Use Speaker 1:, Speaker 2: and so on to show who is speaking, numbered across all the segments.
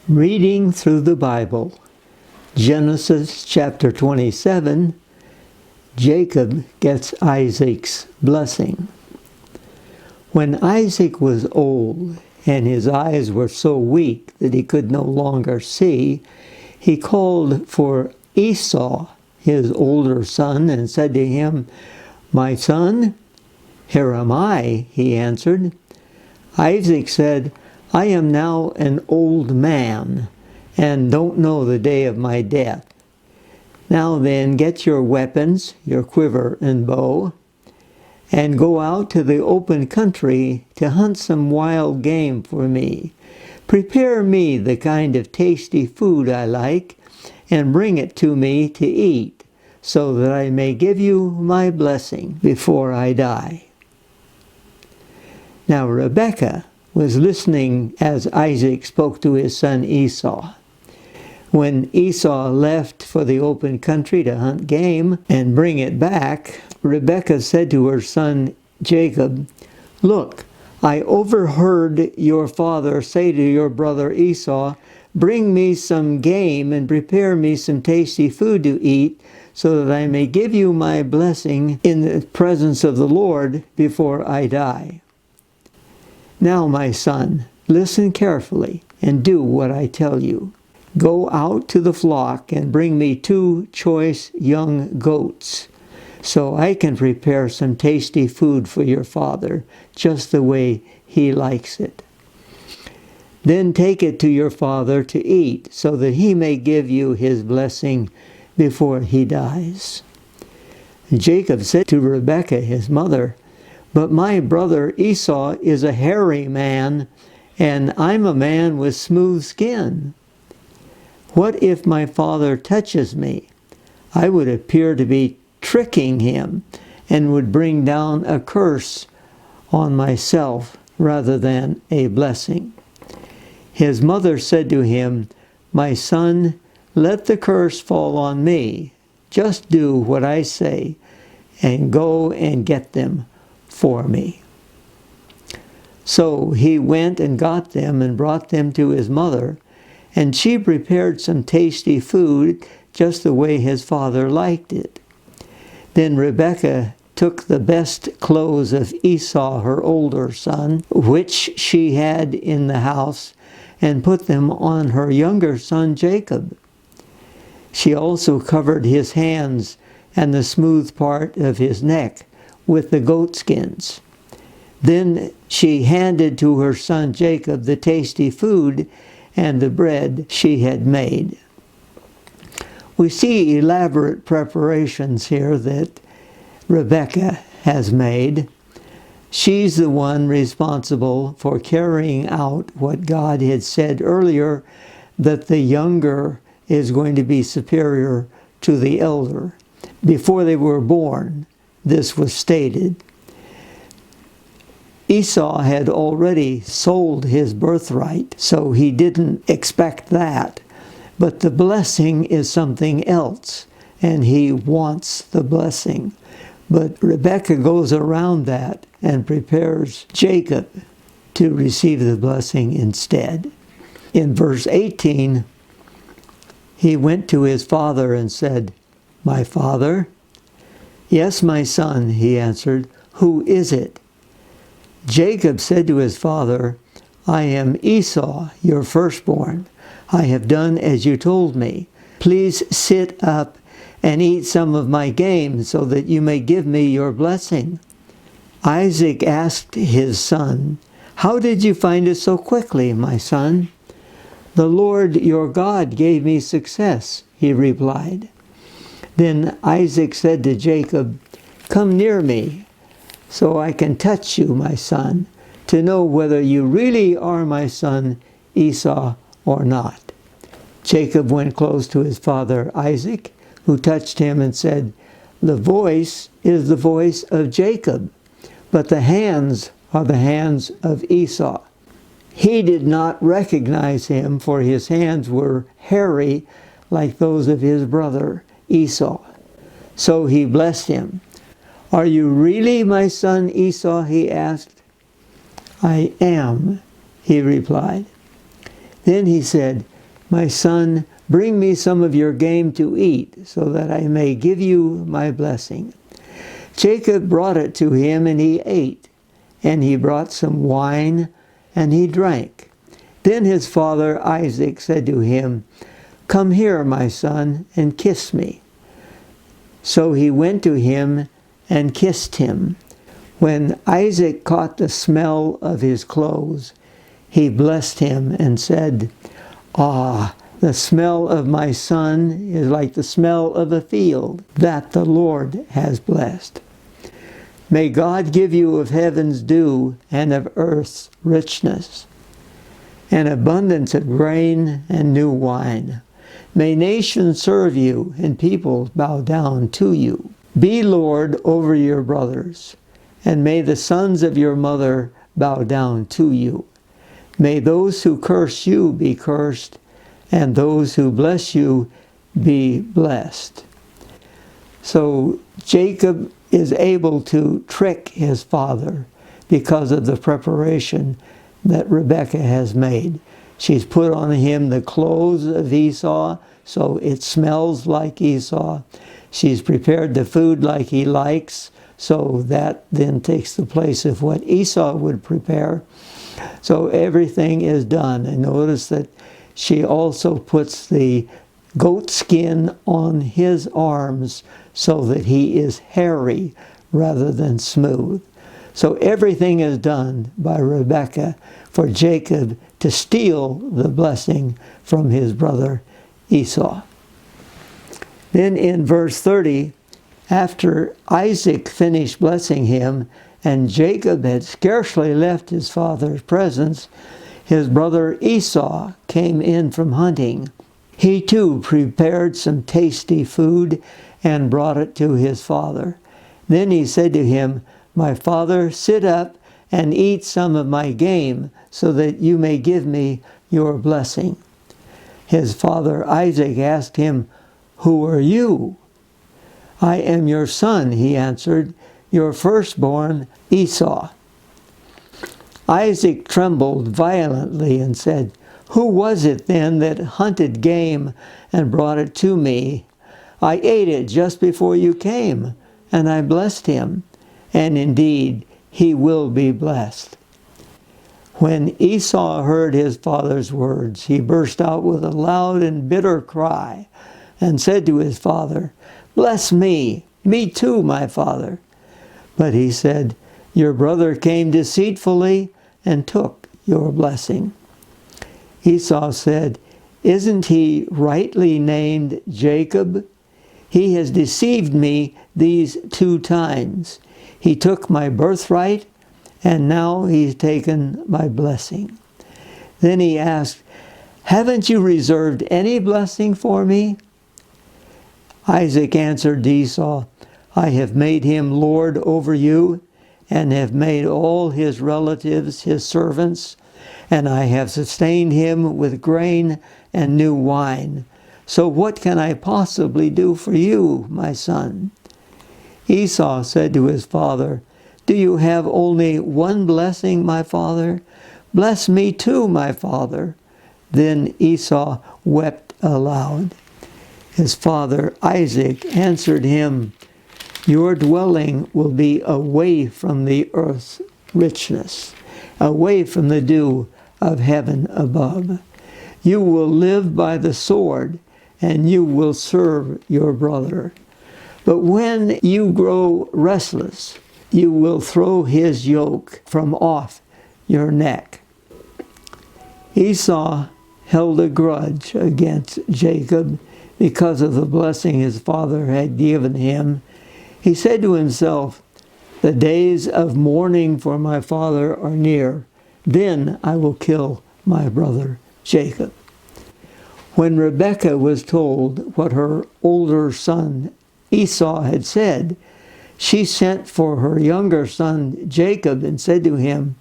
Speaker 1: Reading through the Bible, Genesis chapter 27, Jacob gets Isaac's blessing. When Isaac was old and his eyes were so weak that he could no longer see, he called for Esau, his older son, and said to him, "My son?" "Here am I," he answered. Isaac said, "I am now an old man and don't know the day of my death. Now then, get your weapons, your quiver and bow, and go out to the open country to hunt some wild game for me. Prepare me the kind of tasty food I like, and bring it to me to eat, so that I may give you my blessing before I die." Now Rebekah was listening as Isaac spoke to his son Esau. When Esau left for the open country to hunt game and bring it back, Rebekah said to her son Jacob, "Look, I overheard your father say to your brother Esau, 'Bring me some game and prepare me some tasty food to eat, so that I may give you my blessing in the presence of the Lord before I die.' Now, my son, listen carefully and do what I tell you. Go out to the flock and bring me 2 choice young goats, so I can prepare some tasty food for your father, just the way he likes it. Then take it to your father to eat, so that he may give you his blessing before he dies." Jacob said to Rebekah, his mother, "But my brother Esau is a hairy man, and I'm a man with smooth skin. What if my father touches me? I would appear to be tricking him and would bring down a curse on myself rather than a blessing." His mother said to him, "My son, let the curse fall on me. Just do what I say and go and get them for me." So he went and got them and brought them to his mother, and she prepared some tasty food just the way his father liked it. Then Rebekah took the best clothes of Esau, her older son, which she had in the house, and put them on her younger son Jacob. She also covered his hands and the smooth part of his neck with the goat skins. Then she handed to her son Jacob the tasty food and the bread she had made. We see elaborate preparations here that Rebekah has made. She's the one responsible for carrying out what God had said earlier, that the younger is going to be superior to the elder. Before they were born, this was stated. Esau had already sold his birthright, so he didn't expect that. But the blessing is something else, and he wants the blessing. But Rebekah goes around that and prepares Jacob to receive the blessing instead. In verse 18, he went to his father and said, "My father?" "Yes, my son," he answered. "Who is it?" Jacob said to his father, "I am Esau, your firstborn. I have done as you told me. Please sit up and eat some of my game, so that you may give me your blessing." Isaac asked his son, "How did you find it so quickly, my son?" "The Lord your God gave me success," he replied. Then Isaac said to Jacob, "Come near me, so I can touch you, my son, to know whether you really are my son Esau or not." Jacob went close to his father Isaac, who touched him and said, "The voice is the voice of Jacob, but the hands are the hands of Esau." He did not recognize him, for his hands were hairy like those of his brother Esau. So he blessed him. "Are you really my son Esau?" he asked. "I am," he replied. Then he said, "My son, bring me some of your game to eat, so that I may give you my blessing." Jacob brought it to him, and he ate. And he brought some wine, and he drank. Then his father Isaac said to him, "Come here, my son, and kiss me." So he went to him and kissed him. When Isaac caught the smell of his clothes, he blessed him and said, "Ah, the smell of my son is like the smell of a field that the Lord has blessed. May God give you of heaven's dew and of earth's richness, an abundance of grain and new wine. May nations serve you and peoples bow down to you. Be Lord over your brothers, and may the sons of your mother bow down to you. May those who curse you be cursed, and those who bless you be blessed." So Jacob is able to trick his father because of the preparation that Rebekah has made. She's put on him the clothes of Esau, so it smells like Esau. She's prepared the food like he likes, so that then takes the place of what Esau would prepare. So everything is done. And notice that she also puts the goat skin on his arms so that he is hairy rather than smooth. So everything is done by Rebekah for Jacob to steal the blessing from his brother Esau. Then in verse 30, after Isaac finished blessing him, and Jacob had scarcely left his father's presence, his brother Esau came in from hunting. He too prepared some tasty food and brought it to his father. Then he said to him, "My father, sit up and eat some of my game, so that you may give me your blessing." His father Isaac asked him, "Who are you?" "I am your son," he answered, "your firstborn Esau." Isaac trembled violently and said, "Who was it then that hunted game and brought it to me? I ate it just before you came, and I blessed him, and indeed he will be blessed." When Esau heard his father's words, he burst out with a loud and bitter cry and said to his father, "Bless me, me too, my father." But he said, "Your brother came deceitfully and took your blessing." Esau said, "Isn't he rightly named Jacob? He has deceived me these 2 times. He took my birthright, and now he's taken my blessing." Then he asked, "Haven't you reserved any blessing for me?" Isaac answered Esau, "I have made him lord over you, and have made all his relatives his servants, and I have sustained him with grain and new wine. So what can I possibly do for you, my son?" Esau said to his father, "Do you have only one blessing, my father? Bless me too, my father." Then Esau wept aloud. His father Isaac answered him, "Your dwelling will be away from the earth's richness, away from the dew of heaven above. You will live by the sword, and you will serve your brother. But when you grow restless, you will throw his yoke from off your neck." Esau held a grudge against Jacob because of the blessing his father had given him. He said to himself, "The days of mourning for my father are near. Then I will kill my brother Jacob." When Rebekah was told what her older son Esau had said, she sent for her younger son Jacob and said to him,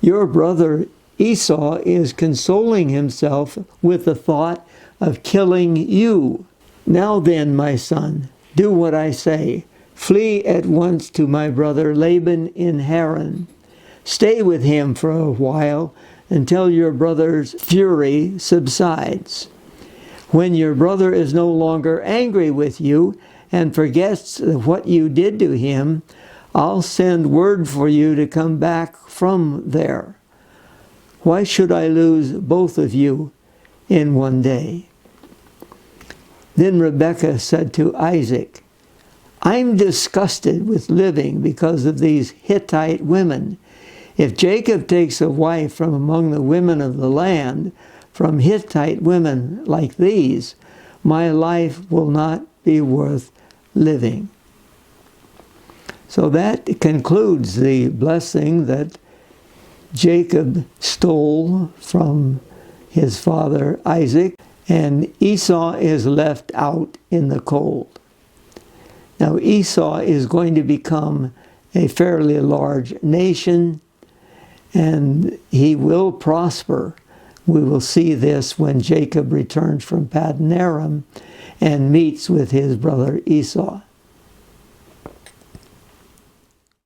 Speaker 1: "Your brother Esau is consoling himself with the thought of killing you. Now then, my son, do what I say. Flee at once to my brother Laban in Haran. Stay with him for a while until your brother's fury subsides. When your brother is no longer angry with you and forgets what you did to him, I'll send word for you to come back from there. Why should I lose both of you in one day?" Then Rebekah said to Isaac, "I'm disgusted with living because of these Hittite women. If Jacob takes a wife from among the women of the land, from Hittite women like these, my life will not be worth living." So that concludes the blessing that Jacob stole from his father Isaac, and Esau is left out in the cold. Now Esau is going to become a fairly large nation, and he will prosper. We will see this when Jacob returns from Paddan Aram and meets with his brother Esau.